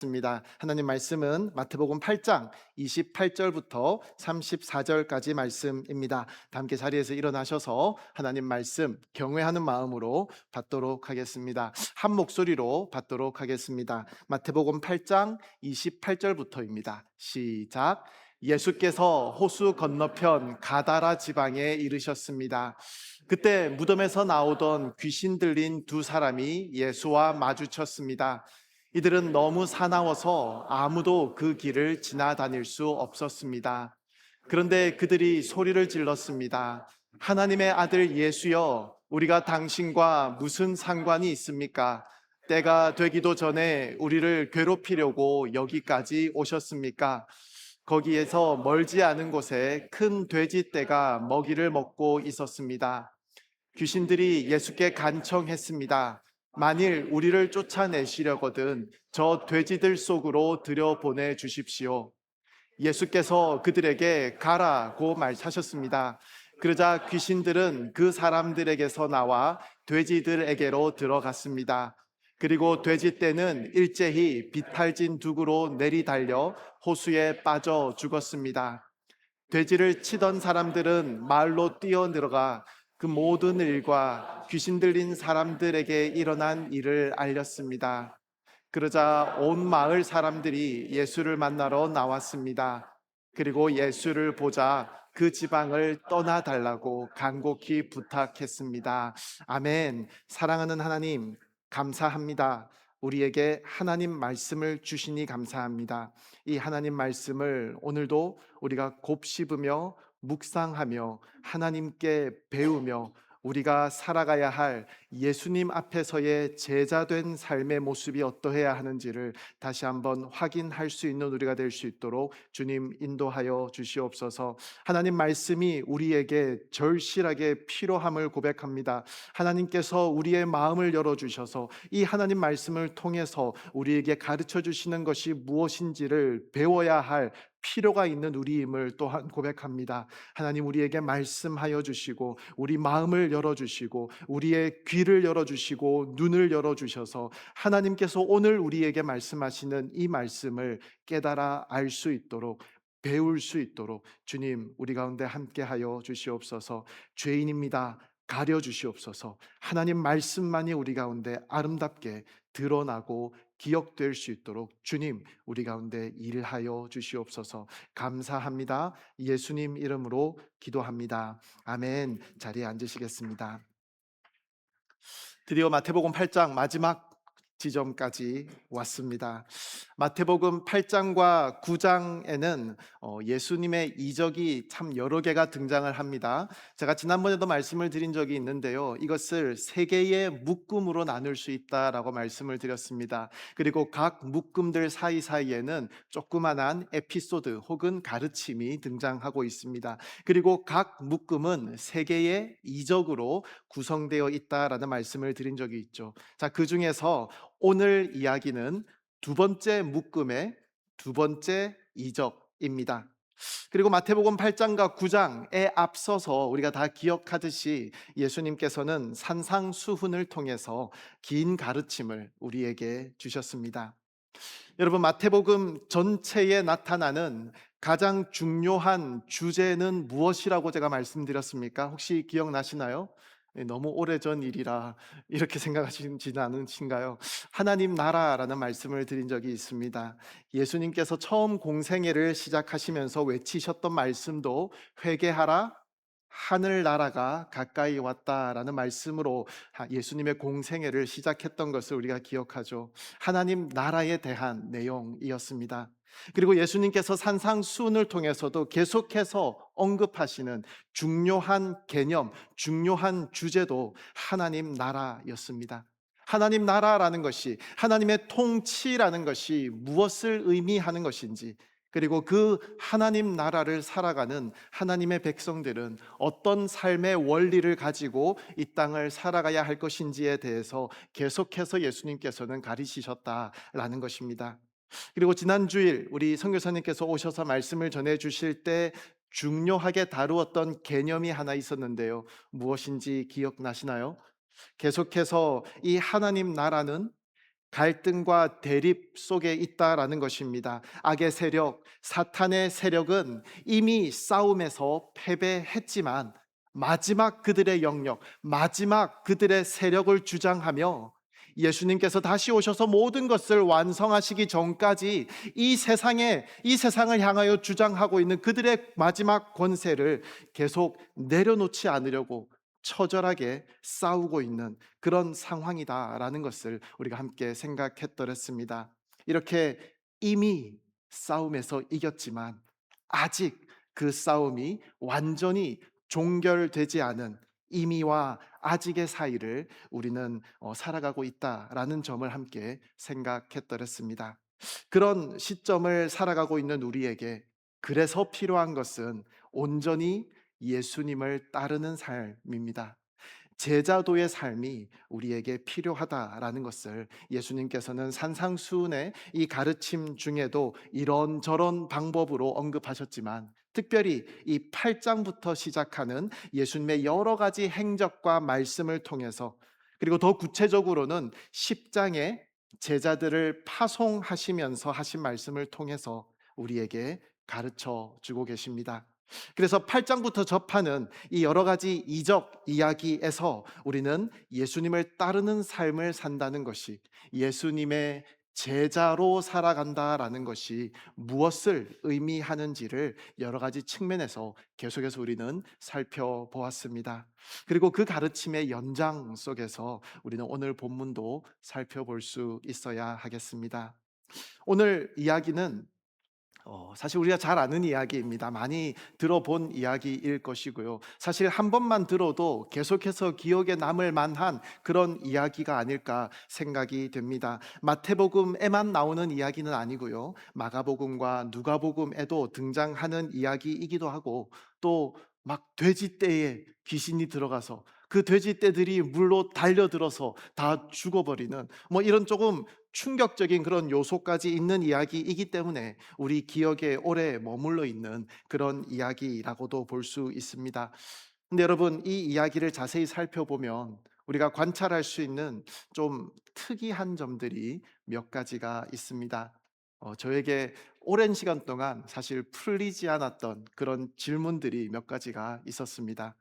입니다. 하나님 말씀은 마태복음 8장 28절부터 34절까지 말씀입니다. 다 함께 자리에서 일어나셔서 하나님 말씀 경외하는 마음으로 받도록 하겠습니다. 한 목소리로 받도록 하겠습니다. 마태복음 8장 28절부터입니다. 시작. 예수께서 호수 건너편 가다라 지방에 이르셨습니다. 그때 무덤에서 나오던 귀신 들린 두 사람이 예수와 마주쳤습니다. 이들은 너무 사나워서 아무도 그 길을 지나다닐 수 없었습니다. 그런데 그들이 소리를 질렀습니다. 하나님의 아들 예수여, 우리가 당신과 무슨 상관이 있습니까? 때가 되기도 전에 우리를 괴롭히려고 여기까지 오셨습니까? 거기에서 멀지 않은 곳에 큰 돼지떼가 먹이를 먹고 있었습니다. 귀신들이 예수께 간청했습니다. 만일 우리를 쫓아내시려거든 저 돼지들 속으로 들여보내 주십시오. 예수께서 그들에게 가라고 말하셨습니다. 그러자 귀신들은 그 사람들에게서 나와 돼지들에게로 들어갔습니다. 그리고 돼지떼는 일제히 비탈진 두구로 내리달려 호수에 빠져 죽었습니다. 돼지를 치던 사람들은 마을로 뛰어들어가 그 모든 일과 귀신 들린 사람들에게 일어난 일을 알렸습니다. 그러자 온 마을 사람들이 예수를 만나러 나왔습니다. 그리고 예수를 보자 그 지방을 떠나달라고 간곡히 부탁했습니다. 아멘. 사랑하는 하나님, 감사합니다. 우리에게 하나님 말씀을 주시니 감사합니다. 이 하나님 말씀을 오늘도 우리가 곱씹으며 묵상하며 하나님께 배우며 우리가 살아가야 할 예수님 앞에서의 제자된 삶의 모습이 어떠해야 하는지를 다시 한번 확인할 수 있는 우리가 될 수 있도록 주님 인도하여 주시옵소서. 하나님 말씀이 우리에게 절실하게 필요함을 고백합니다. 하나님께서 우리의 마음을 열어주셔서 이 하나님 말씀을 통해서 우리에게 가르쳐 주시는 것이 무엇인지를 배워야 할 필요가 있는 우리임을 또한 고백합니다. 하나님 우리에게 말씀하여 주시고 우리 마음을 열어주시고 우리의 귀를 열어주시고 눈을 열어주셔서 하나님께서 오늘 우리에게 말씀하시는 이 말씀을 깨달아 알 수 있도록 배울 수 있도록 주님 우리 가운데 함께하여 주시옵소서. 죄인입니다. 가려 주시옵소서. 하나님 말씀만이 우리 가운데 아름답게 드러나고 기억될 수 있도록 주님 우리 가운데 일하여 주시옵소서. 감사합니다. 예수님 이름으로 기도합니다. 아멘. 자리에 앉으시겠습니다. 드디어 마태복음 8장 마지막 지점까지 왔습니다. 마태복음 8장과 9장에는 예수님의 이적이 참 여러 개가 등장을 합니다. 제가 지난번에도 말씀을 드린 적이 있는데요. 이것을 세 개의 묶음으로 나눌 수 있다라고 말씀을 드렸습니다. 그리고 각 묶음들 사이사이에는 조그만한 에피소드 혹은 가르침이 등장하고 있습니다. 그리고 각 묶음은 세 개의 이적으로 구성되어 있다라는 말씀을 드린 적이 있죠. 자, 그 중에서 오늘 이야기는 두 번째 묶음의 두 번째 이적입니다. 그리고 마태복음 8장과 9장에 앞서서 우리가 다 기억하듯이 예수님께서는 산상수훈을 통해서 긴 가르침을 우리에게 주셨습니다. 여러분, 마태복음 전체에 나타나는 가장 중요한 주제는 무엇이라고 제가 말씀드렸습니까? 혹시 기억나시나요? 너무 오래전 일이라 이렇게 생각하시지는 않으신가요? 하나님 나라라는 말씀을 드린 적이 있습니다. 예수님께서 처음 공생애를 시작하시면서 외치셨던 말씀도 회개하라, 하늘나라가 가까이 왔다라는 말씀으로 예수님의 공생애를 시작했던 것을 우리가 기억하죠. 하나님 나라에 대한 내용이었습니다. 그리고 예수님께서 산상수훈을 통해서도 계속해서 언급하시는 중요한 개념, 중요한 주제도 하나님 나라였습니다. 하나님 나라라는 것이, 하나님의 통치라는 것이 무엇을 의미하는 것인지, 그리고 그 하나님 나라를 살아가는 하나님의 백성들은 어떤 삶의 원리를 가지고 이 땅을 살아가야 할 것인지에 대해서 계속해서 예수님께서는 가르치셨다라는 것입니다. 그리고 지난 주일 우리 선교사님께서 오셔서 말씀을 전해 주실 때 중요하게 다루었던 개념이 하나 있었는데요. 무엇인지 기억나시나요? 계속해서 이 하나님 나라는 갈등과 대립 속에 있다라는 것입니다. 악의 세력, 사탄의 세력은 이미 싸움에서 패배했지만 마지막 그들의 영역, 마지막 그들의 세력을 주장하며 예수님께서 다시 오셔서 모든 것을 완성하시기 전까지 이 세상을 향하여 주장하고 있는 그들의 마지막 권세를 계속 내려놓지 않으려고 처절하게 싸우고 있는 그런 상황이다라는 것을 우리가 함께 생각했더랬습니다. 이렇게 이미 싸움에서 이겼지만 아직 그 싸움이 완전히 종결되지 않은 이미와 아직의 사이를 우리는 살아가고 있다라는 점을 함께 생각했더랬습니다. 그런 시점을 살아가고 있는 우리에게 그래서 필요한 것은 온전히 예수님을 따르는 삶입니다. 제자도의 삶이 우리에게 필요하다라는 것을 예수님께서는 산상수훈의 이 가르침 중에도 이런저런 방법으로 언급하셨지만 특별히 이 8장부터 시작하는 예수님의 여러 가지 행적과 말씀을 통해서 그리고 더 구체적으로는 10장에 제자들을 파송하시면서 하신 말씀을 통해서 우리에게 가르쳐 주고 계십니다. 그래서 8장부터 접하는 이 여러 가지 이적 이야기에서 우리는 예수님을 따르는 삶을 산다는 것이, 예수님의 제자로 살아간다라는 것이 무엇을 의미하는지를 여러 가지 측면에서 계속해서 우리는 살펴보았습니다. 그리고 그 가르침의 연장 속에서 우리는 오늘 본문도 살펴볼 수 있어야 하겠습니다. 오늘 이야기는 사실 우리가 잘 아는 이야기입니다. 많이 들어본 이야기일 것이고요. 사실 한 번만 들어도 계속해서 기억에 남을 만한 그런 이야기가 아닐까 생각이 됩니다. 마태복음에만 나오는 이야기는 아니고요. 마가복음과 누가복음에도 등장하는 이야기이기도 하고 또 막 돼지떼에 귀신이 들어가서 그 돼지떼들이 물로 달려들어서 다 죽어버리는 뭐 이런 조금 충격적인 그런 요소까지 있는 이야기이기 때문에 우리 기억에 오래 머물러 있는 그런 이야기라고도 볼 수 있습니다. 근데 여러분, 이 이야기를 자세히 살펴보면 우리가 관찰할 수 있는 좀 특이한 점들이 몇 가지가 있습니다. 저에게 오랜 시간 동안 사실 풀리지 않았던 그런 질문들이 몇 가지가 있었습니다.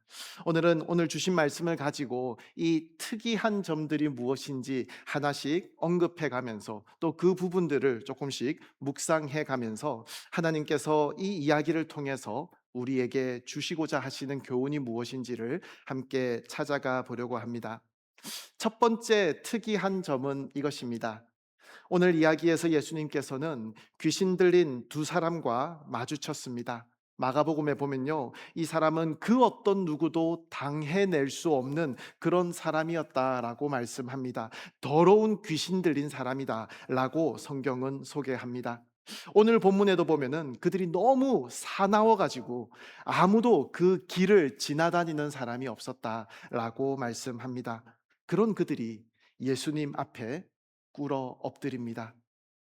오늘은 오늘 주신 말씀을 가지고 이 특이한 점들이 무엇인지 하나씩 언급해 가면서 또 그 부분들을 조금씩 묵상해 가면서 하나님께서 이 이야기를 통해서 우리에게 주시고자 하시는 교훈이 무엇인지를 함께 찾아가 보려고 합니다. 첫 번째 특이한 점은 이것입니다. 오늘 이야기에서 예수님께서는 귀신 들린 두 사람과 마주쳤습니다. 마가복음에 보면요, 이 사람은 그 어떤 누구도 당해낼 수 없는 그런 사람이었다라고 말씀합니다. 더러운 귀신 들린 사람이다라고 성경은 소개합니다. 오늘 본문에도 보면은 그들이 너무 사나워 가지고 아무도 그 길을 지나다니는 사람이 없었다라고 말씀합니다. 그런 그들이 예수님 앞에 꿇어 엎드립니다.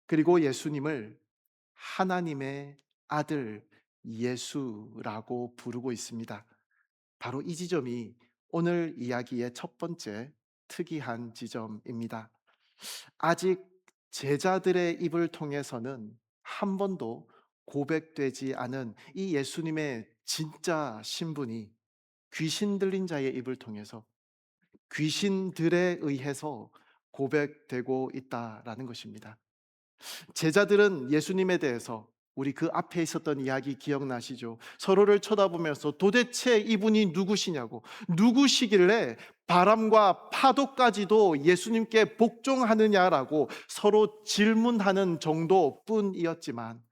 그리고 예수님을 하나님의 아들 예수라고 부르고 있습니다. 바로 이 지점이 오늘 이야기의 첫 번째 특이한 지점입니다. 아직 제자들의 입을 통해서는 한 번도 고백되지 않은 이 예수님의 진짜 신분이 귀신 들린 자의 입을 통해서 귀신들에 의해서 고백되고 있다라는 것입니다. 제자들은 예수님에 대해서 우리 그 앞에 있었던 이야기 기억나시죠? 서로를 쳐다보면서 도대체 이분이 누구시냐고, 누구시길래 바람과 파도까지도 예수님께 복종하느냐라고 서로 질문하는 정도뿐이었지만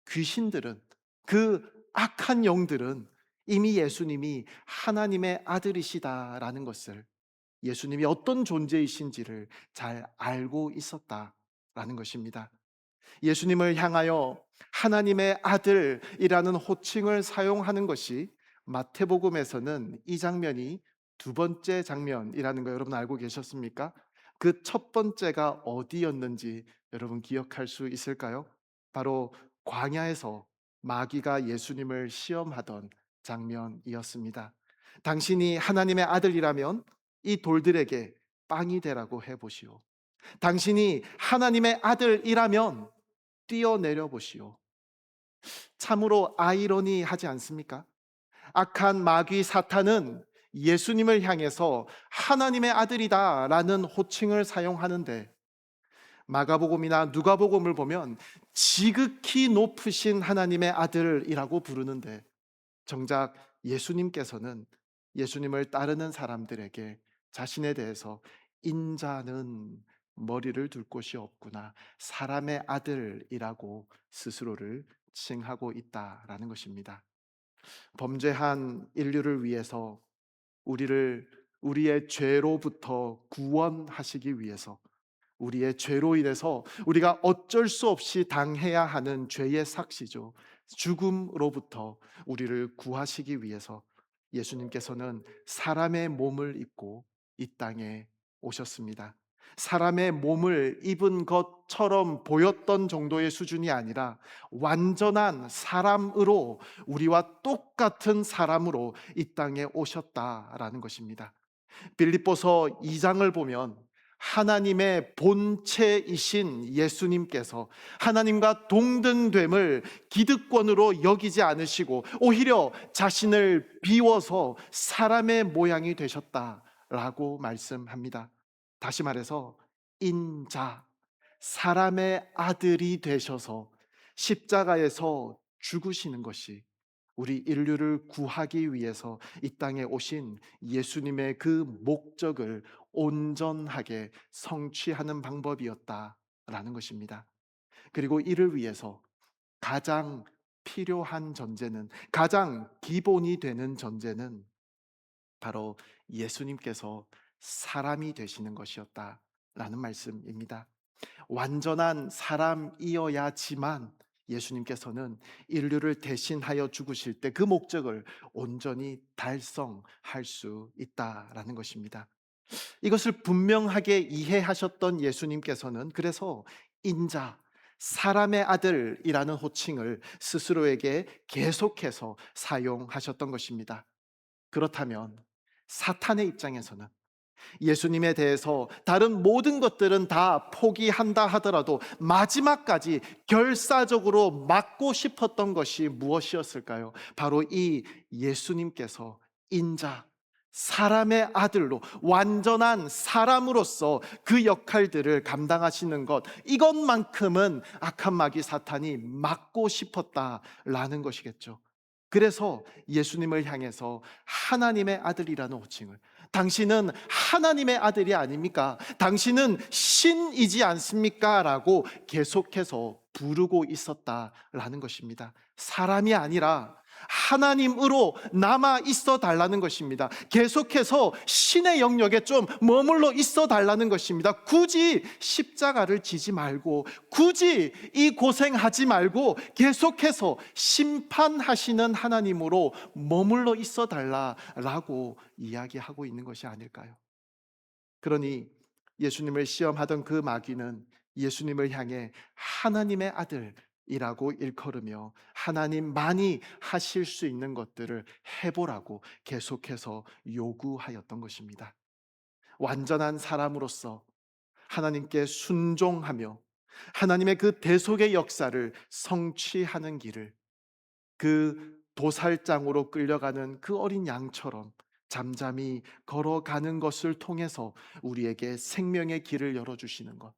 귀신들은, 그 악한 영들은 이미 예수님이 하나님의 아들이시다라는 것을, 예수님이 어떤 존재이신지를 잘 알고 있었다라는 것입니다. 예수님을 향하여 하나님의 아들이라는 호칭을 사용하는 것이 마태복음에서는 이 장면이 두 번째 장면이라는 거 여러분 알고 계셨습니까? 그 첫 번째가 어디였는지 여러분 기억할 수 있을까요? 바로 광야에서 마귀가 예수님을 시험하던 장면이었습니다. 당신이 하나님의 아들이라면 이 돌들에게 빵이 되라고 해보시오. 당신이 하나님의 아들이라면 뛰어내려 보시오. 참으로 아이러니하지 않습니까? 악한 마귀 사탄은 예수님을 향해서 하나님의 아들이다라는 호칭을 사용하는데, 마가복음이나 누가복음을 보면 지극히 높으신 하나님의 아들이라고 부르는데, 정작 예수님께서는 예수님을 따르는 사람들에게 자신에 대해서 인자는 머리를 둘 곳이 없구나, 사람의 아들이라고 스스로를 칭하고 있다라는 것입니다. 범죄한 인류를 위해서 우리를 우리의 죄로부터 구원하시기 위해서, 우리의 죄로 인해서 우리가 어쩔 수 없이 당해야 하는 죄의 삭시죠, 죽음으로부터 우리를 구하시기 위해서 예수님께서는 사람의 몸을 입고 이 땅에 오셨습니다. 사람의 몸을 입은 것처럼 보였던 정도의 수준이 아니라 완전한 사람으로, 우리와 똑같은 사람으로 이 땅에 오셨다라는 것입니다. 빌립보서 2장을 보면 하나님의 본체이신 예수님께서 하나님과 동등됨을 기득권으로 여기지 않으시고 오히려 자신을 비워서 사람의 모양이 되셨다라고 말씀합니다. 다시 말해서 인자, 사람의 아들이 되셔서 십자가에서 죽으시는 것이 우리 인류를 구하기 위해서 이 땅에 오신 예수님의 그 목적을 온전하게 성취하는 방법이었다라는 것입니다. 그리고 이를 위해서 가장 필요한 전제는, 가장 기본이 되는 전제는 바로 예수님께서 사람이 되시는 것이었다라는 말씀입니다. 완전한 사람이어야지만 예수님께서는 인류를 대신하여 죽으실 때 그 목적을 온전히 달성할 수 있다라는 것입니다. 이것을 분명하게 이해하셨던 예수님께서는 그래서 인자, 사람의 아들이라는 호칭을 스스로에게 계속해서 사용하셨던 것입니다. 그렇다면 사탄의 입장에서는 예수님에 대해서 다른 모든 것들은 다 포기한다 하더라도 마지막까지 결사적으로 맡고 싶었던 것이 무엇이었을까요? 바로 이 예수님께서 인자, 사람의 아들로 완전한 사람으로서 그 역할들을 감당하시는 것, 이것만큼은 악한 마귀 사탄이 막고 싶었다라는 것이겠죠. 그래서 예수님을 향해서 하나님의 아들이라는 호칭을, 당신은 하나님의 아들이 아닙니까? 당신은 신이지 않습니까? 라고 계속해서 부르고 있었다라는 것입니다. 사람이 아니라 하나님으로 남아 있어 달라는 것입니다. 계속해서 신의 영역에 좀 머물러 있어 달라는 것입니다. 굳이 십자가를 지지 말고, 굳이 이 고생하지 말고 계속해서 심판하시는 하나님으로 머물러 있어 달라라고 이야기하고 있는 것이 아닐까요? 그러니 예수님을 시험하던 그 마귀는 예수님을 향해 하나님의 아들이라고 일컬으며 하나님만이 하실 수 있는 것들을 해보라고 계속해서 요구하였던 것입니다. 완전한 사람으로서 하나님께 순종하며 하나님의 그 대속의 역사를 성취하는 길을, 그 도살장으로 끌려가는 그 어린 양처럼 잠잠히 걸어가는 것을 통해서 우리에게 생명의 길을 열어주시는 것,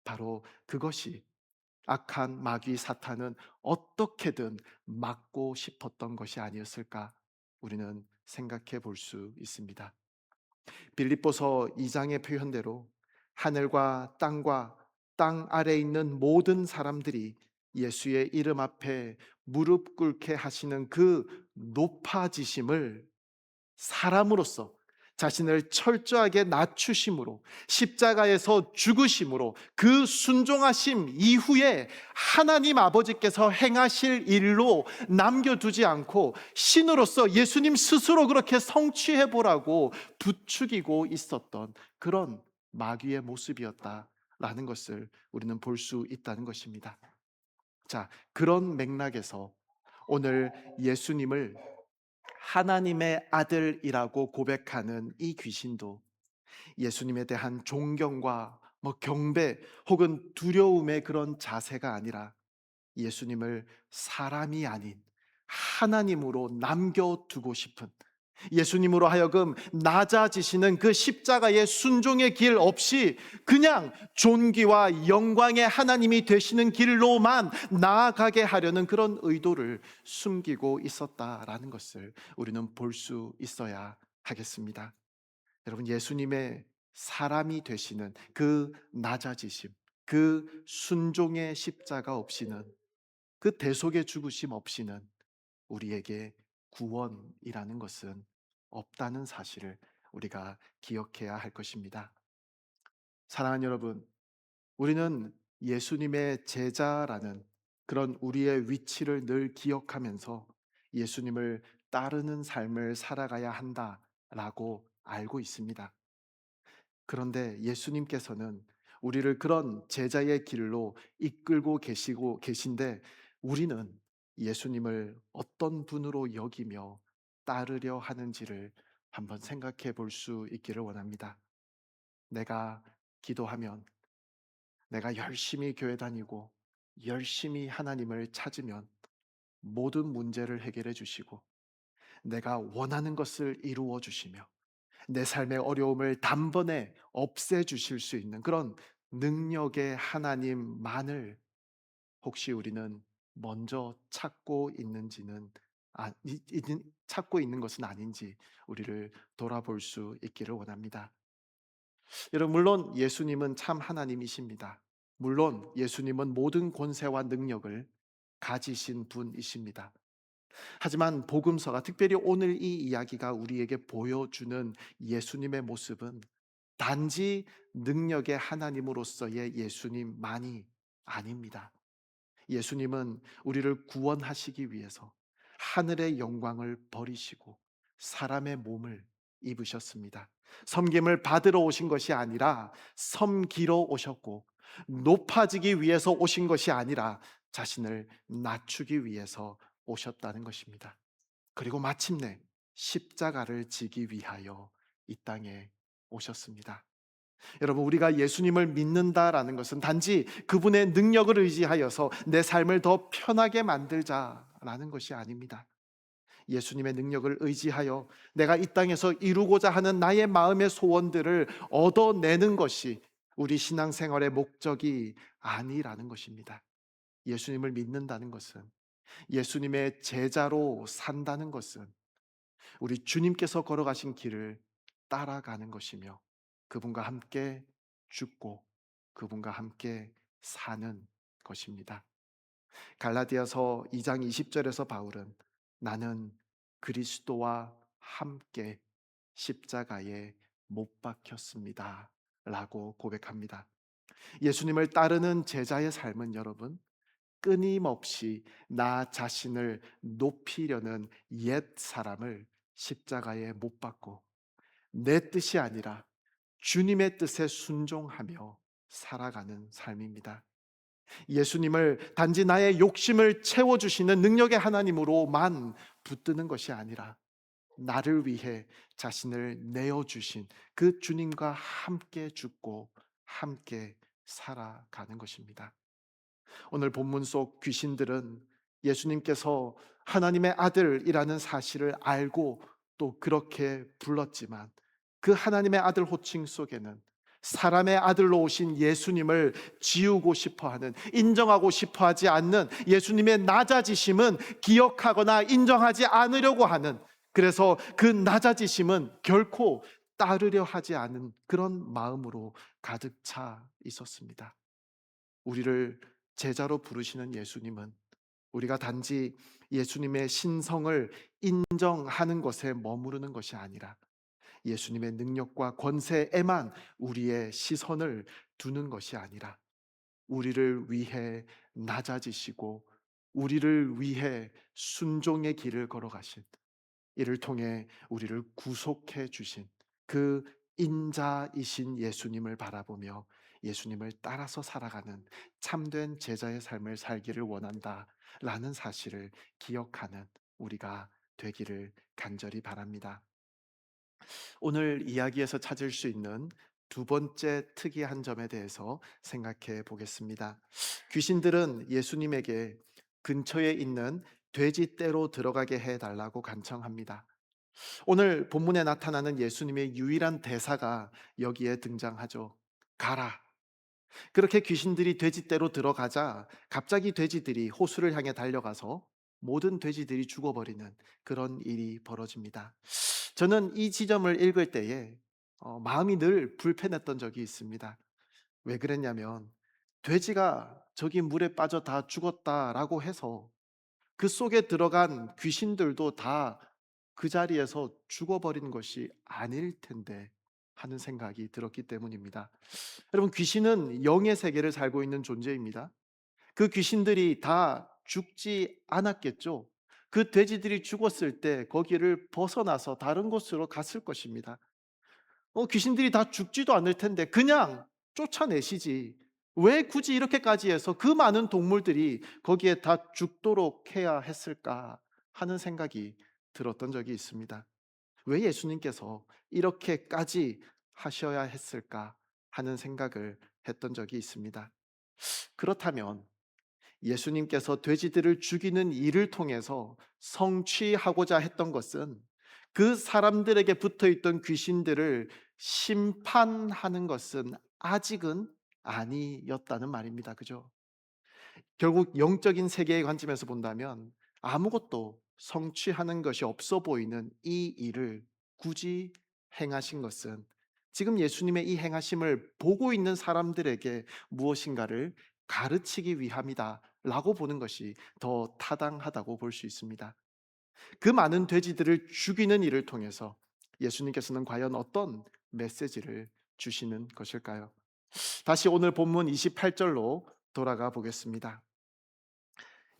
바로 그것이 악한 마귀 사탄은 어떻게든 막고 싶었던 것이 아니었을까, 우리는 생각해 볼 수 있습니다. 빌립보서 2장의 표현대로 하늘과 땅과 땅 아래에 있는 모든 사람들이 예수의 이름 앞에 무릎 꿇게 하시는 그 높아지심을 사람으로서 자신을 철저하게 낮추심으로, 십자가에서 죽으심으로, 그 순종하심 이후에 하나님 아버지께서 행하실 일로 남겨두지 않고 신으로서 예수님 스스로 그렇게 성취해 보라고 부추기고 있었던 그런 마귀의 모습이었다라는 것을 우리는 볼 수 있다는 것입니다. 자, 그런 맥락에서 오늘 예수님을 하나님의 아들이라고 고백하는 이 귀신도 예수님에 대한 존경과 경배 혹은 두려움의 그런 자세가 아니라 예수님을 사람이 아닌 하나님으로 남겨두고 싶은, 예수님으로 하여금 낮아지시는 그 십자가의 순종의 길 없이 그냥 존귀와 영광의 하나님이 되시는 길로만 나아가게 하려는 그런 의도를 숨기고 있었다라는 것을 우리는 볼 수 있어야 하겠습니다. 여러분, 예수님의 사람이 되시는 그 낮아지심, 그 순종의 십자가 없이는, 그 대속의 죽으심 없이는 우리에게 구원이라는 것은 없다는 사실을 우리가 기억해야 할 것입니다. 사랑하는 여러분, 우리는 예수님의 제자라는 그런 우리의 위치를 늘 기억하면서 예수님을 따르는 삶을 살아가야 한다라고 알고 있습니다. 그런데 예수님께서는 우리를 그런 제자의 길로 이끌고 계시고 계신데, 우리는 예수님을 어떤 분으로 여기며 따르려 하는지를 한번 생각해 볼 수 있기를 원합니다. 내가 기도하면, 내가 열심히 교회 다니고 열심히 하나님을 찾으면 모든 문제를 해결해 주시고, 내가 원하는 것을 이루어 주시며 내 삶의 어려움을 단번에 없애 주실 수 있는 그런 능력의 하나님만을 혹시 우리는 먼저 찾고 있는지는, 찾고 있는 것은 아닌지 우리를 돌아볼 수 있기를 원합니다. 여러분, 물론 예수님은 참 하나님이십니다. 물론 예수님은 모든 권세와 능력을 가지신 분이십니다. 하지만 복음서가, 특별히 오늘 이 이야기가 우리에게 보여주는 예수님의 모습은 단지 능력의 하나님으로서의 예수님만이 아닙니다. 예수님은 우리를 구원하시기 위해서 하늘의 영광을 버리시고 사람의 몸을 입으셨습니다. 섬김을 받으러 오신 것이 아니라 섬기러 오셨고, 높아지기 위해서 오신 것이 아니라 자신을 낮추기 위해서 오셨다는 것입니다. 그리고 마침내 십자가를 지기 위하여 이 땅에 오셨습니다. 여러분, 우리가 예수님을 믿는다라는 것은 단지 그분의 능력을 의지하여서 내 삶을 더 편하게 만들자라는 것이 아닙니다. 예수님의 능력을 의지하여 내가 이 땅에서 이루고자 하는 나의 마음의 소원들을 얻어내는 것이 우리 신앙생활의 목적이 아니라는 것입니다. 예수님을 믿는다는 것은, 예수님의 제자로 산다는 것은 우리 주님께서 걸어가신 길을 따라가는 것이며, 그분과 함께 죽고 그분과 함께 사는 것입니다. 갈라디아서 2장 20절에서 바울은 나는 그리스도와 함께 십자가에 못 박혔습니다 라고 고백합니다. 예수님을 따르는 제자의 삶은, 여러분, 끊임없이 나 자신을 높이려는 옛 사람을 십자가에 못 박고 내 뜻이 아니라 주님의 뜻에 순종하며 살아가는 삶입니다. 예수님을 단지 나의 욕심을 채워주시는 능력의 하나님으로만 붙드는 것이 아니라 나를 위해 자신을 내어주신 그 주님과 함께 죽고 함께 살아가는 것입니다. 오늘 본문 속 귀신들은 예수님께서 하나님의 아들이라는 사실을 알고 또 그렇게 불렀지만, 그 하나님의 아들 호칭 속에는 사람의 아들로 오신 예수님을 지우고 싶어하는, 인정하고 싶어하지 않는, 예수님의 낮아지심은 기억하거나 인정하지 않으려고 하는, 그래서 그 낮아지심은 결코 따르려 하지 않은 그런 마음으로 가득 차 있었습니다. 우리를 제자로 부르시는 예수님은 우리가 단지 예수님의 신성을 인정하는 것에 머무르는 것이 아니라 예수님의 능력과 권세에만 우리의 시선을 두는 것이 아니라 우리를 위해 낮아지시고 우리를 위해 순종의 길을 걸어가신, 이를 통해 우리를 구속해 주신 그 인자이신 예수님을 바라보며 예수님을 따라서 살아가는 참된 제자의 삶을 살기를 원한다라는 사실을 기억하는 우리가 되기를 간절히 바랍니다. 오늘 이야기에서 찾을 수 있는 두 번째 특이한 점에 대해서 생각해 보겠습니다. 귀신들은 예수님에게 근처에 있는 돼지떼로 들어가게 해달라고 간청합니다. 오늘 본문에 나타나는 예수님의 유일한 대사가 여기에 등장하죠. 가라. 그렇게 귀신들이 돼지떼로 들어가자 갑자기 돼지들이 호수를 향해 달려가서 모든 돼지들이 죽어버리는 그런 일이 벌어집니다. 저는 이 지점을 읽을 때에 마음이 늘 불편했던 적이 있습니다. 왜 그랬냐면 돼지가 저기 물에 빠져 다 죽었다라고 해서 그 속에 들어간 귀신들도 다 그 자리에서 죽어버린 것이 아닐 텐데 하는 생각이 들었기 때문입니다. 여러분, 귀신은 영의 세계를 살고 있는 존재입니다. 그 귀신들이 다 죽지 않았겠죠. 그 돼지들이 죽었을 때 거기를 벗어나서 다른 곳으로 갔을 것입니다. 귀신들이 다 죽지도 않을 텐데 그냥 쫓아내시지. 왜 굳이 이렇게까지 해서 그 많은 동물들이 거기에 다 죽도록 해야 했을까 하는 생각이 들었던 적이 있습니다. 왜 예수님께서 이렇게까지 하셔야 했을까 하는 생각을 했던 적이 있습니다. 그렇다면 예수님께서 돼지들을 죽이는 일을 통해서 성취하고자 했던 것은 그 사람들에게 붙어 있던 귀신들을 심판하는 것은 아직은 아니었다는 말입니다. 그죠? 결국 영적인 세계의 관점에서 본다면 아무것도 성취하는 것이 없어 보이는 이 일을 굳이 행하신 것은 지금 예수님의 이 행하심을 보고 있는 사람들에게 무엇인가를 가르치기 위함이다 라고 보는 것이 더 타당하다고 볼 수 있습니다. 그 많은 돼지들을 죽이는 일을 통해서 예수님께서는 과연 어떤 메시지를 주시는 것일까요? 다시 오늘 본문 28절로 돌아가 보겠습니다.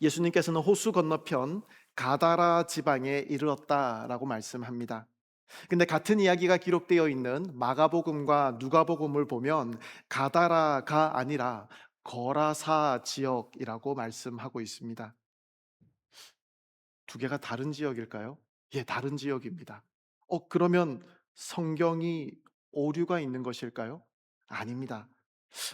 예수님께서는 호수 건너편 가다라 지방에 이르렀다라고 말씀합니다. 근데 같은 이야기가 기록되어 있는 마가복음과 누가복음을 보면 가다라가 아니라 거라사 지역이라고 말씀하고 있습니다. 두 개가 다른 지역일까요? 예, 다른 지역입니다. 그러면 성경이 오류가 있는 것일까요? 아닙니다.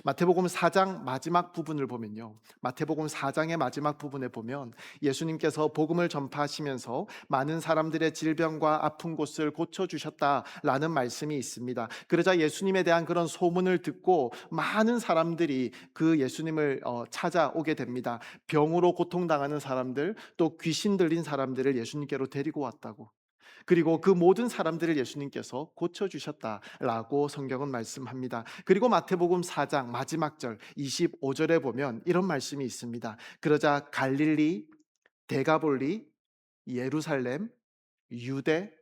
마태복음 4장 마지막 부분을 보면요. 마태복음 4장의 마지막 부분에 보면 예수님께서 복음을 전파하시면서 많은 사람들의 질병과 아픈 곳을 고쳐주셨다라는 말씀이 있습니다. 그러자 예수님에 대한 그런 소문을 듣고 많은 사람들이 그 예수님을 찾아오게 됩니다. 병으로 고통당하는 사람들, 또 귀신 들린 사람들을 예수님께로 데리고 왔다고. 그리고 그 모든 사람들을 예수님께서 고쳐주셨다라고 성경은 말씀합니다. 그리고 마태복음 4장 마지막 절 25절에 보면 이런 말씀이 있습니다. 그러자 갈릴리, 데가볼리, 예루살렘, 유대,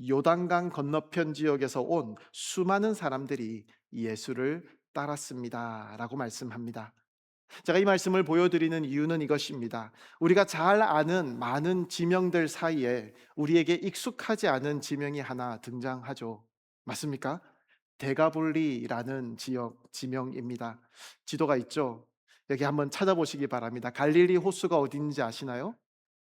요단강 건너편 지역에서 온 수많은 사람들이 예수를 따랐습니다 라고 말씀합니다. 제가 이 말씀을 보여드리는 이유는 이것입니다. 우리가 잘 아는 많은 지명들 사이에 우리에게 익숙하지 않은 지명이 하나 등장하죠. 맞습니까? 데가볼리라는 지역 지명입니다. 지도가 있죠. 여기 한번 찾아보시기 바랍니다. 갈릴리 호수가 어딘지 아시나요?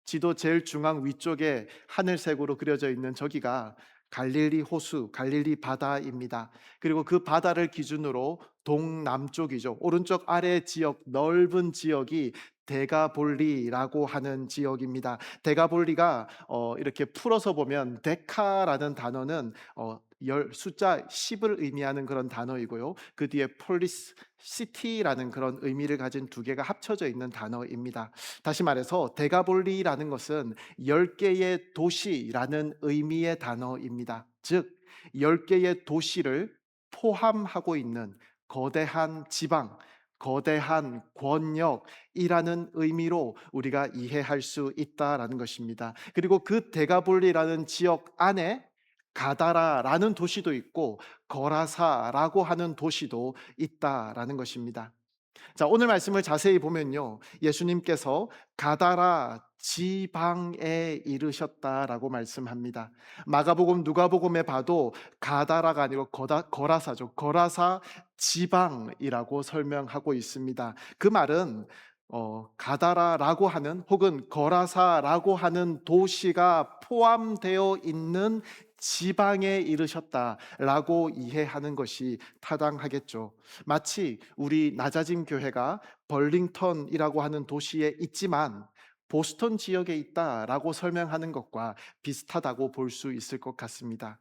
지도 제일 중앙 위쪽에 하늘색으로 그려져 있는 저기가 갈릴리 호수, 갈릴리 바다입니다. 그리고 그 바다를 기준으로 동남쪽이죠. 오른쪽 아래 지역, 넓은 지역이 데가볼리라고 하는 지역입니다. 데가볼리가 이렇게 풀어서 보면 데카라는 단어는 숫자 10을 의미하는 그런 단어이고요. 그 뒤에 폴리스, 시티라는 그런 의미를 가진 두 개가 합쳐져 있는 단어입니다. 다시 말해서 데가볼리라는 것은 10개의 도시라는 의미의 단어입니다. 즉 10개의 도시를 포함하고 있는 거대한 지방, 거대한 권력이라는 의미로 우리가 이해할 수 있다라는 것입니다. 그리고 그 데가볼리라는 지역 안에 가다라라는 도시도 있고 거라사라고 하는 도시도 있다라는 것입니다. 자, 오늘 말씀을 자세히 보면요. 예수님께서 가다라 지방에 이르셨다라고 말씀합니다. 마가복음, 누가복음에 봐도 가다라가 아니고 거라사죠. 거라사 지방이라고 설명하고 있습니다. 그 말은 가다라라고 하는 혹은 거라사라고 하는 도시가 포함되어 있는 지방에 이르셨다라고 이해하는 것이 타당하겠죠. 마치 우리 낮아진 교회가 벌링턴이라고 하는 도시에 있지만 보스턴 지역에 있다라고 설명하는 것과 비슷하다고 볼 수 있을 것 같습니다.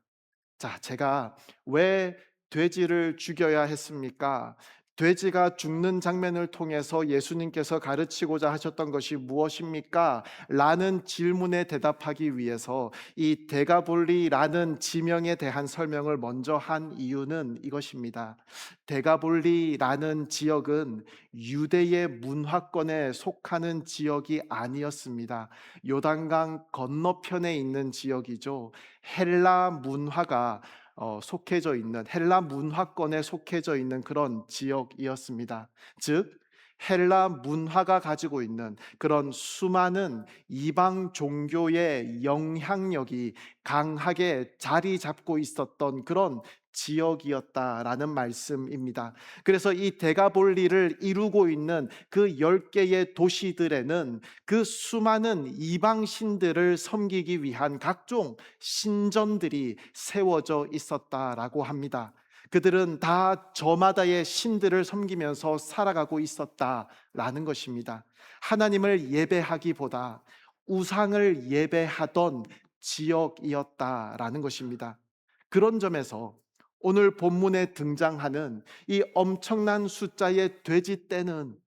자, 제가 왜 돼지를 죽여야 했습니까? 돼지가 죽는 장면을 통해서 예수님께서 가르치고자 하셨던 것이 무엇입니까? 라는 질문에 대답하기 위해서 이 데가볼리라는 지명에 대한 설명을 먼저 한 이유는 이것입니다. 데가볼리라는 지역은 유대의 문화권에 속하는 지역이 아니었습니다. 요단강 건너편에 있는 지역이죠. 헬라 문화가 속해져 있는, 헬라 문화권에 속해져 있는 그런 지역이었습니다. 즉 헬라 문화가 가지고 있는 그런 수많은 이방 종교의 영향력이 강하게 자리 잡고 있었던 그런 지역이었다라는 말씀입니다. 그래서 이 데가볼리를 이루고 있는 그 10개의 도시들에는 그 수많은 이방 신들을 섬기기 위한 각종 신전들이 세워져 있었다라고 합니다. 그들은 다 저마다의 신들을 섬기면서 살아가고 있었다라는 것입니다. 하나님을 예배하기보다 우상을 예배하던 지역이었다라는 것입니다. 그런 점에서 오늘 본문에 등장하는 이 엄청난 숫자의 돼지떼는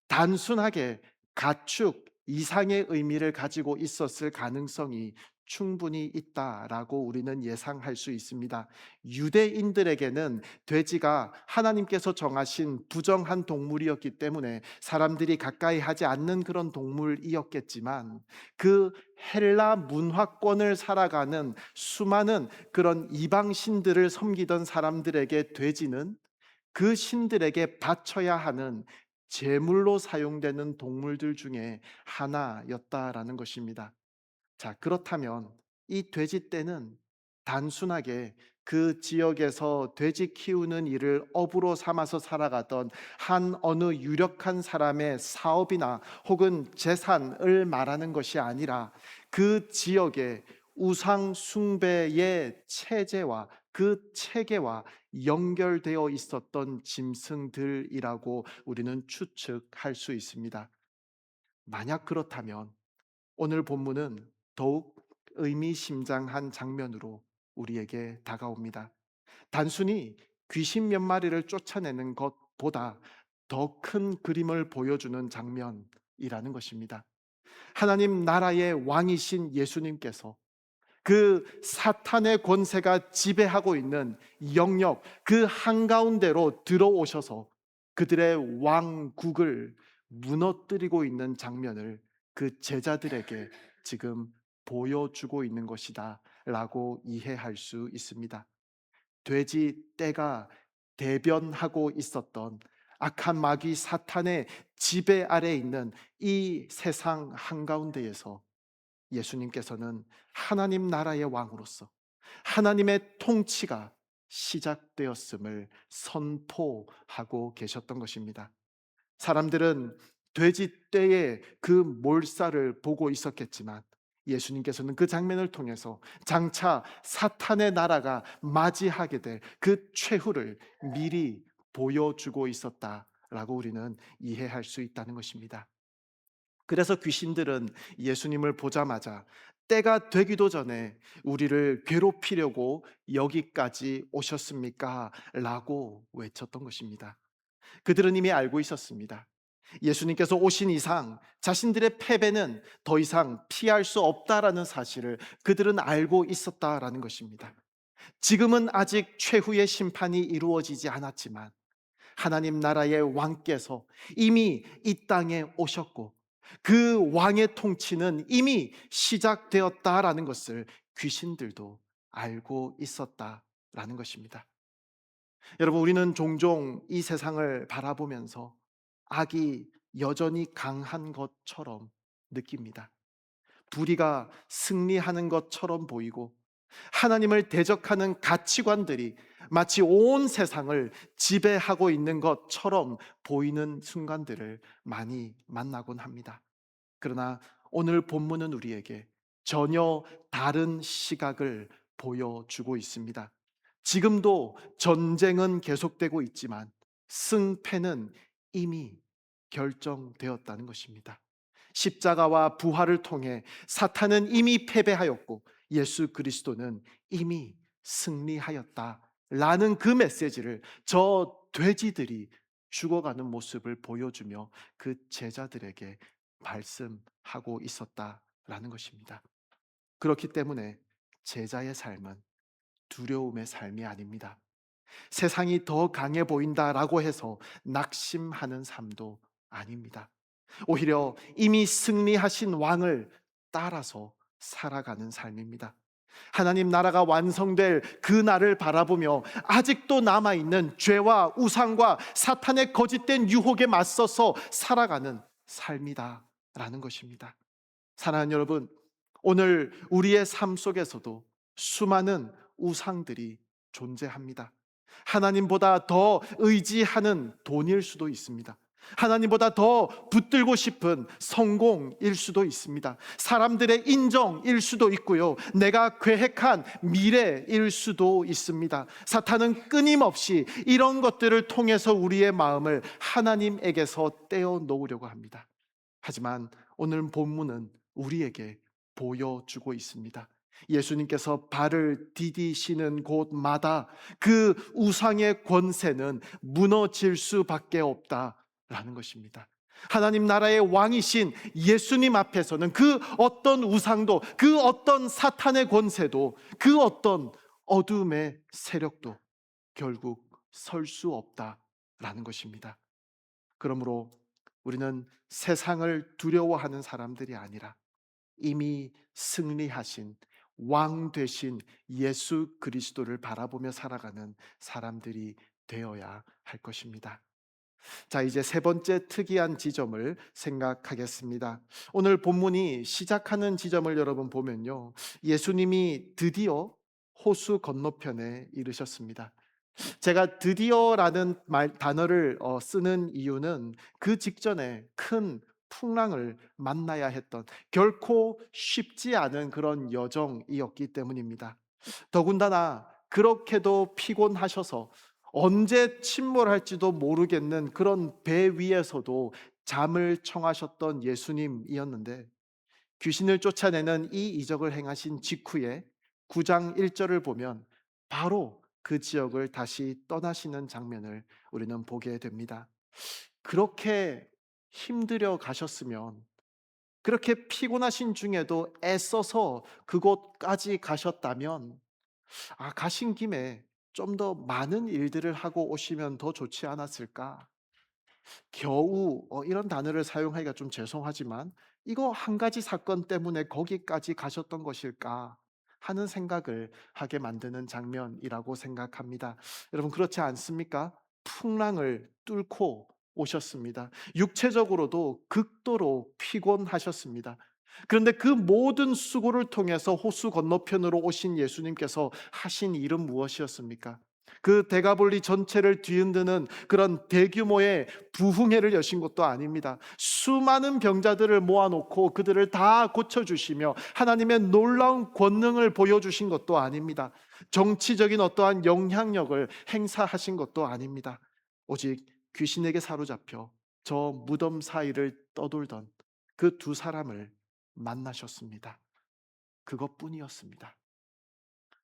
단순하게 가축 이상의 의미를 가지고 있었을 가능성이 충분히 있다라고 우리는 예상할 수 있습니다. 유대인들에게는 돼지가 하나님께서 정하신 부정한 동물이었기 때문에 사람들이 가까이 하지 않는 그런 동물이었겠지만, 그 헬라 문화권을 살아가는 수많은 그런 이방 신들을 섬기던 사람들에게 돼지는 그 신들에게 바쳐야 하는 제물로 사용되는 동물들 중에 하나였다라는 것입니다. 자, 그렇다면 이 돼지떼는 단순하게 그 지역에서 돼지 키우는 일을 업으로 삼아서 살아가던 한 어느 유력한 사람의 사업이나 혹은 재산을 말하는 것이 아니라 그 지역의 우상 숭배의 체제와 그 체계와 연결되어 있었던 짐승들이라고 우리는 추측할 수 있습니다. 만약 그렇다면 오늘 본문은 더욱 의미심장한 장면으로 우리에게 다가옵니다. 단순히 귀신 몇 마리를 쫓아내는 것보다 더 큰 그림을 보여주는 장면이라는 것입니다. 하나님 나라의 왕이신 예수님께서 그 사탄의 권세가 지배하고 있는 영역 그 한가운데로 들어오셔서 그들의 왕국을 무너뜨리고 있는 장면을 그 제자들에게 지금 보여주고 있는 것이다 라고 이해할 수 있습니다. 돼지 떼가 대변하고 있었던 악한 마귀 사탄의 지배 아래 있는 이 세상 한가운데에서 예수님께서는 하나님 나라의 왕으로서 하나님의 통치가 시작되었음을 선포하고 계셨던 것입니다. 사람들은 돼지떼의 그 몰살을 보고 있었겠지만 예수님께서는 그 장면을 통해서 장차 사탄의 나라가 맞이하게 될 그 최후를 미리 보여주고 있었다라고 우리는 이해할 수 있다는 것입니다. 그래서 귀신들은 예수님을 보자마자 때가 되기도 전에 우리를 괴롭히려고 여기까지 오셨습니까? 라고 외쳤던 것입니다. 그들은 이미 알고 있었습니다. 예수님께서 오신 이상 자신들의 패배는 더 이상 피할 수 없다라는 사실을 그들은 알고 있었다라는 것입니다. 지금은 아직 최후의 심판이 이루어지지 않았지만 하나님 나라의 왕께서 이미 이 땅에 오셨고 그 왕의 통치는 이미 시작되었다라는 것을 귀신들도 알고 있었다라는 것입니다. 여러분, 우리는 종종 이 세상을 바라보면서 악이 여전히 강한 것처럼 느낍니다. 불의가 승리하는 것처럼 보이고 하나님을 대적하는 가치관들이 마치 온 세상을 지배하고 있는 것처럼 보이는 순간들을 많이 만나곤 합니다. 그러나 오늘 본문은 우리에게 전혀 다른 시각을 보여주고 있습니다. 지금도 전쟁은 계속되고 있지만 승패는 이미 결정되었다는 것입니다. 십자가와 부활을 통해 사탄은 이미 패배하였고 예수 그리스도는 이미 승리하였다라는 그 메시지를 저 돼지들이 죽어가는 모습을 보여주며 그 제자들에게 말씀하고 있었다라는 것입니다. 그렇기 때문에 제자의 삶은 두려움의 삶이 아닙니다. 세상이 더 강해 보인다라고 해서 낙심하는 삶도 아닙니다. 오히려 이미 승리하신 왕을 따라서 살아가는 삶입니다. 하나님 나라가 완성될 그 날을 바라보며 아직도 남아있는 죄와 우상과 사탄의 거짓된 유혹에 맞서서 살아가는 삶이다라는 것입니다. 사랑하는 여러분, 오늘 우리의 삶 속에서도 수많은 우상들이 존재합니다. 하나님보다 더 의지하는 돈일 수도 있습니다. 하나님보다 더 붙들고 싶은 성공일 수도 있습니다. 사람들의 인정일 수도 있고요. 내가 계획한 미래일 수도 있습니다. 사탄은 끊임없이 이런 것들을 통해서 우리의 마음을 하나님에게서 떼어 놓으려고 합니다. 하지만 오늘 본문은 우리에게 보여주고 있습니다. 예수님께서 발을 디디시는 곳마다 그 우상의 권세는 무너질 수밖에 없다라는 것입니다. 하나님 나라의 왕이신 예수님 앞에서는 그 어떤 우상도, 그 어떤 사탄의 권세도, 그 어떤 어둠의 세력도 결국 설 수 없다라는 것입니다. 그러므로 우리는 세상을 두려워하는 사람들이 아니라 이미 승리하신 왕 되신 예수 그리스도를 바라보며 살아가는 사람들이 되어야 할 것입니다. 자, 이제 세 번째 특이한 지점을 생각하겠습니다. 오늘 본문이 시작하는 지점을 여러분 보면요, 예수님이 드디어 호수 건너편에 이르셨습니다. 제가 드디어라는 단어를 쓰는 이유는 그 직전에 큰 풍랑을 만나야 했던, 결코 쉽지 않은 그런 여정이었기 때문입니다. 더군다나 그렇게도 피곤하셔서 언제 침몰할지도 모르겠는 그런 배 위에서도 잠을 청하셨던 예수님이었는데, 귀신을 쫓아내는 이 이적을 행하신 직후에 9장 1절을 보면 바로 그 지역을 다시 떠나시는 장면을 우리는 보게 됩니다. 그렇게 힘들어 가셨으면, 그렇게 피곤하신 중에도 애써서 그곳까지 가셨다면, 가신 김에 좀 더 많은 일들을 하고 오시면 더 좋지 않았을까? 겨우 이런 단어를 사용하기가 좀 죄송하지만 이거 한 가지 사건 때문에 거기까지 가셨던 것일까 하는 생각을 하게 만드는 장면이라고 생각합니다. 여러분, 그렇지 않습니까? 풍랑을 뚫고 오셨습니다. 육체적으로도 극도로 피곤하셨습니다. 그런데 그 모든 수고를 통해서 호수 건너편으로 오신 예수님께서 하신 일은 무엇이었습니까? 그 대가볼리 전체를 뒤흔드는 그런 대규모의 부흥회를 여신 것도 아닙니다. 수많은 병자들을 모아놓고 그들을 다 고쳐주시며 하나님의 놀라운 권능을 보여주신 것도 아닙니다. 정치적인 어떠한 영향력을 행사하신 것도 아닙니다. 오직 귀신에게 사로잡혀 저 무덤 사이를 떠돌던 그 두 사람을 만나셨습니다. 그것뿐이었습니다.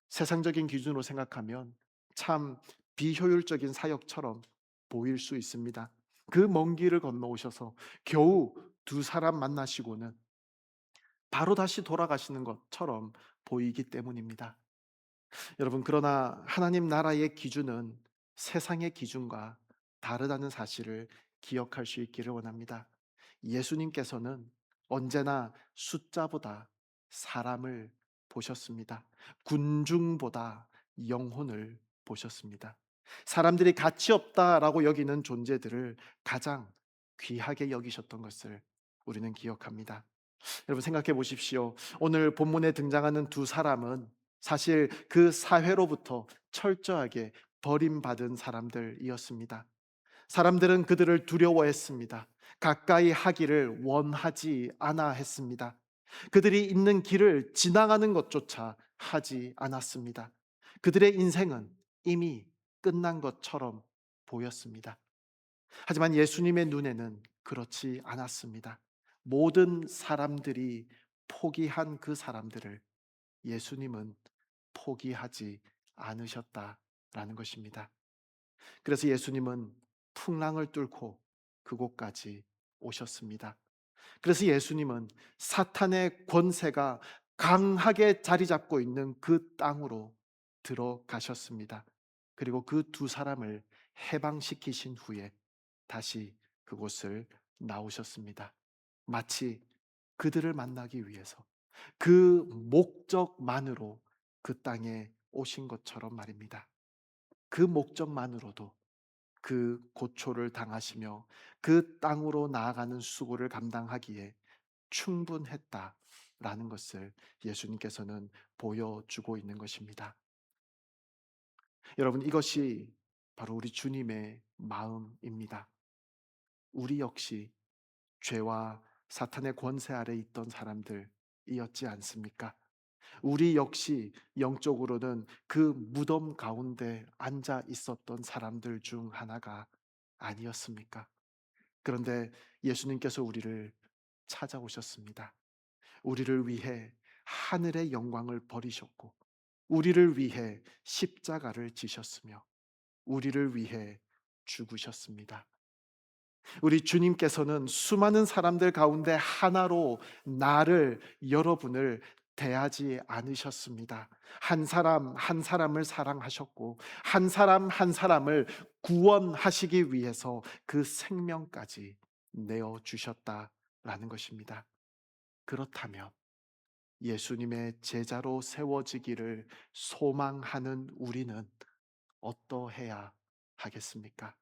세상적인 기준으로 생각하면 참 비효율적인 사역처럼 보일 수 있습니다. 그 먼 길을 건너오셔서 겨우 두 사람 만나시고는 바로 다시 돌아가시는 것처럼 보이기 때문입니다. 여러분, 그러나 하나님 나라의 기준은 세상의 기준과 다르다는 사실을 기억할 수 있기를 원합니다. 예수님께서는 언제나 숫자보다 사람을 보셨습니다. 군중보다 영혼을 보셨습니다. 사람들이 가치 없다라고 여기는 존재들을 가장 귀하게 여기셨던 것을 우리는 기억합니다. 여러분, 생각해 보십시오. 오늘 본문에 등장하는 두 사람은 사실 그 사회로부터 철저하게 버림받은 사람들이었습니다. 사람들은 그들을 두려워했습니다. 가까이 하기를 원하지 않아 했습니다. 그들이 있는 길을 지나가는 것조차 하지 않았습니다. 그들의 인생은 이미 끝난 것처럼 보였습니다. 하지만 예수님의 눈에는 그렇지 않았습니다. 모든 사람들이 포기한 그 사람들을 예수님은 포기하지 않으셨다라는 것입니다. 그래서 예수님은 풍랑을 뚫고 그곳까지 오셨습니다. 그래서 예수님은 사탄의 권세가 강하게 자리 잡고 있는 그 땅으로 들어가셨습니다. 그리고 그 두 사람을 해방시키신 후에 다시 그곳을 나오셨습니다. 마치 그들을 만나기 위해서 그 목적만으로 그 땅에 오신 것처럼 말입니다. 그 목적만으로도 그 고초를 당하시며 그 땅으로 나아가는 수고를 감당하기에 충분했다라는 것을 예수님께서는 보여주고 있는 것입니다. 여러분, 이것이 바로 우리 주님의 마음입니다. 우리 역시 죄와 사탄의 권세 아래 있던 사람들이었지 않습니까? 우리 역시 영적으로는 그 무덤 가운데 앉아 있었던 사람들 중 하나가 아니었습니까? 그런데 예수님께서 우리를 찾아오셨습니다. 우리를 위해 하늘의 영광을 버리셨고, 우리를 위해 십자가를 지셨으며, 우리를 위해 죽으셨습니다. 우리 주님께서는 수많은 사람들 가운데 하나로 나를, 여러분을 대하지 않으셨습니다. 한 사람 한 사람을 사랑하셨고, 한 사람 한 사람을 구원하시기 위해서 그 생명까지 내어 주셨다라는 것입니다. 그렇다면 예수님의 제자로 세워지기를 소망하는 우리는 어떠해야 하겠습니까?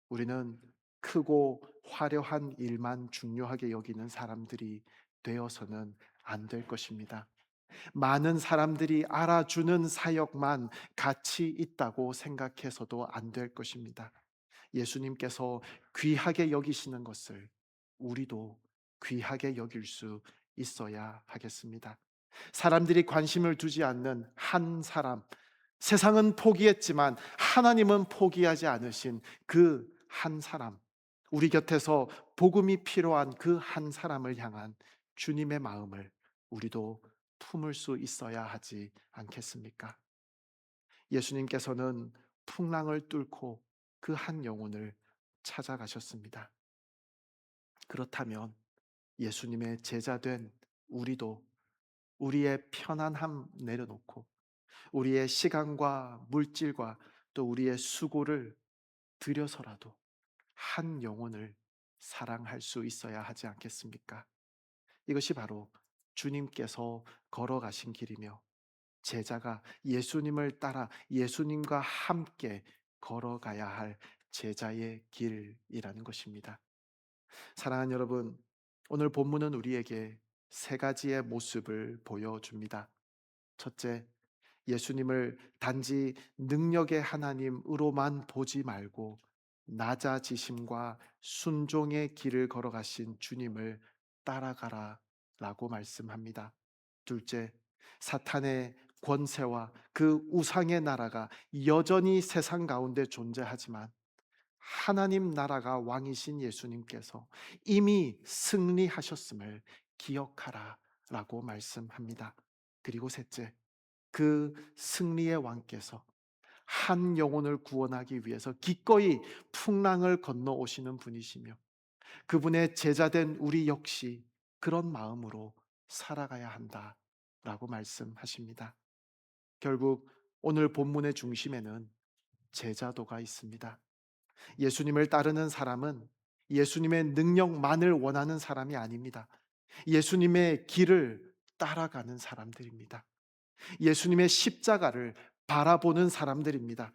우리는 크고 화려한 일만 중요하게 여기는 사람들이 되어서는 안 될 것입니다. 많은 사람들이 알아주는 사역만 가치 있다고 생각해서도 안 될 것입니다. 예수님께서 귀하게 여기시는 것을 우리도 귀하게 여길 수 있어야 하겠습니다. 사람들이 관심을 두지 않는 한 사람, 세상은 포기했지만 하나님은 포기하지 않으신 그 한 사람, 우리 곁에서 복음이 필요한 그 한 사람을 향한 주님의 마음을 우리도 품을 수 있어야 하지 않겠습니까? 예수님께서는 풍랑을 뚫고 그 한 영혼을 찾아가셨습니다. 그렇다면 예수님의 제자된 우리도 우리의 편안함 내려놓고 우리의 시간과 물질과 또 우리의 수고를 들여서라도 한 영혼을 사랑할 수 있어야 하지 않겠습니까? 이것이 바로 주님께서 걸어가신 길이며 제자가 예수님을 따라 예수님과 함께 걸어가야 할 제자의 길이라는 것입니다. 사랑하는 여러분, 오늘 본문은 우리에게 세 가지의 모습을 보여줍니다. 첫째, 예수님을 단지 능력의 하나님으로만 보지 말고 낮아지심과 순종의 길을 걸어가신 주님을 따라가라 라고 말씀합니다. 둘째, 사탄의 권세와 그 우상의 나라가 여전히 세상 가운데 존재하지만 하나님 나라가 왕이신 예수님께서 이미 승리하셨음을 기억하라 라고 말씀합니다. 그리고 셋째, 그 승리의 왕께서 한 영혼을 구원하기 위해서 기꺼이 풍랑을 건너오시는 분이시며 그분의 제자된 우리 역시 그런 마음으로 살아가야 한다라고 말씀하십니다. 결국 오늘 본문의 중심에는 제자도가 있습니다. 예수님을 따르는 사람은 예수님의 능력만을 원하는 사람이 아닙니다. 예수님의 길을 따라가는 사람들입니다. 예수님의 십자가를 바라보는 사람들입니다.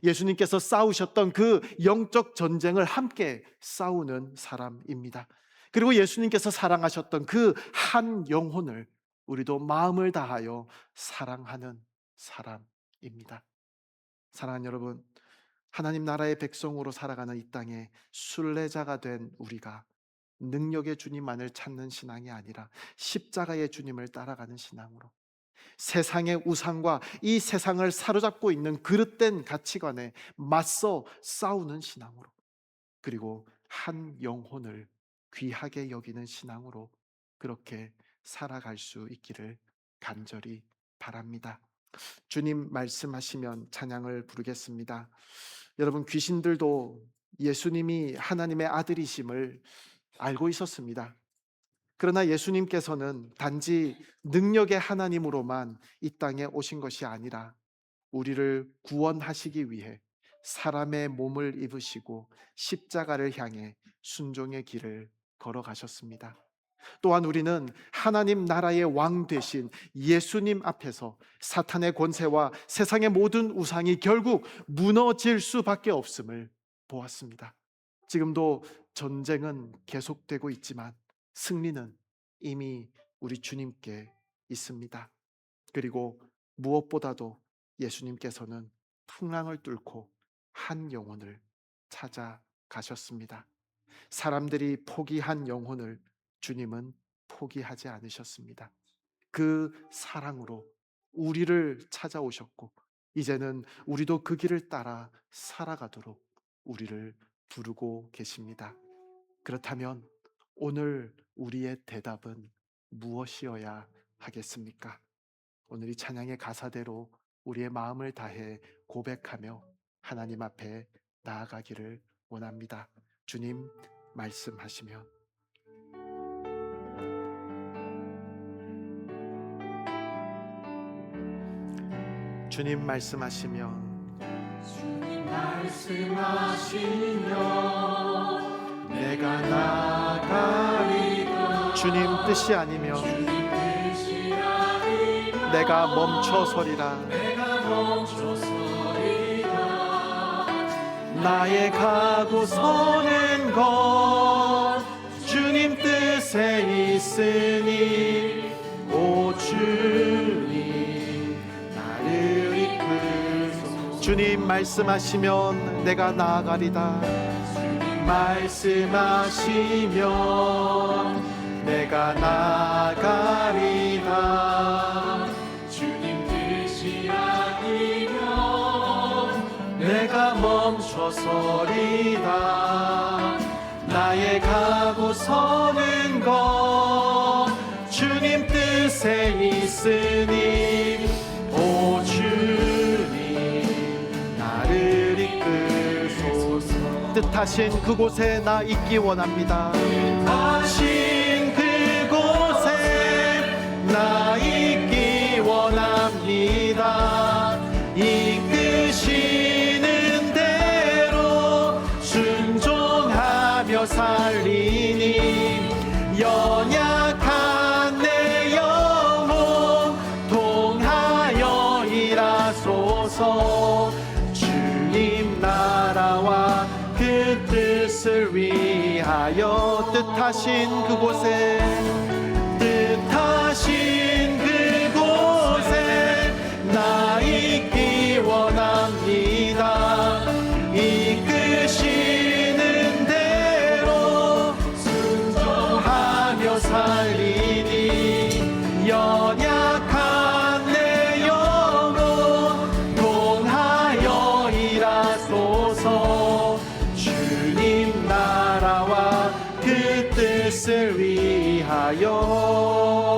예수님께서 싸우셨던 그 영적 전쟁을 함께 싸우는 사람입니다. 그리고 예수님께서 사랑하셨던 그 한 영혼을 우리도 마음을 다하여 사랑하는 사람입니다. 사랑하는 여러분, 하나님 나라의 백성으로 살아가는 이 땅에 순례자가 된 우리가 능력의 주님만을 찾는 신앙이 아니라 십자가의 주님을 따라가는 신앙으로 세상의 우상과 이 세상을 사로잡고 있는 그릇된 가치관에 맞서 싸우는 신앙으로, 그리고 한 영혼을 귀하게 여기는 신앙으로 그렇게 살아갈 수 있기를 간절히 바랍니다. 주님 말씀하시면 찬양을 부르겠습니다. 여러분, 귀신들도 예수님이 하나님의 아들이심을 알고 있었습니다. 그러나 예수님께서는 단지 능력의 하나님으로만 이 땅에 오신 것이 아니라 우리를 구원하시기 위해 사람의 몸을 입으시고 십자가를 향해 순종의 길을 걸어가셨습니다. 또한 우리는 하나님 나라의 왕 되신 예수님 앞에서 사탄의 권세와 세상의 모든 우상이 결국 무너질 수밖에 없음을 보았습니다. 지금도 전쟁은 계속되고 있지만 승리는 이미 우리 주님께 있습니다. 그리고 무엇보다도 예수님께서는 풍랑을 뚫고 한 영혼을 찾아가셨습니다. 사람들이 포기한 영혼을 주님은 포기하지 않으셨습니다. 그 사랑으로 우리를 찾아오셨고, 이제는 우리도 그 길을 따라 살아가도록 우리를 부르고 계십니다. 그렇다면 오늘 우리의 대답은 무엇이어야 하겠습니까? 오늘 이 찬양의 가사대로 우리의 마음을 다해 고백하며 하나님 앞에 나아가기를 원합니다. 주님 말씀하시면, 주님 말씀하시면, 주님 말씀하시면 내가 나아가리라. 주님 뜻이 아니면 내가 멈춰서리라. 나의 가고 서는 것 주님 뜻에 있으니, 오 주님 나를 이끌소서. 주님 말씀하시면 내가 나아가리다. 주님 말씀하시면 내가 나아가리다. 주님 뜻이 아니면 내가 멈춰서리다. 나의 가고 서는 것 주님 뜻에 있으니, 오 주님 나를 이끌소서. 뜻하신 그곳에 나 있기 원합니다. 뜻하신 그곳에 나 있기 원합니다. 이끄시는 대로 순종하며 살리니, 연약한 내 영혼 동하여 일하소서. 주님 나라와 그 뜻을 위하여 뜻하신 그곳에, 뜻하신 그곳에 나 있기 원합니다. 이끄시는 대로 순종하며 살리니, 연약한 내 영혼 동하여 일하소서. 주님 나라와 그 뜻을 위하여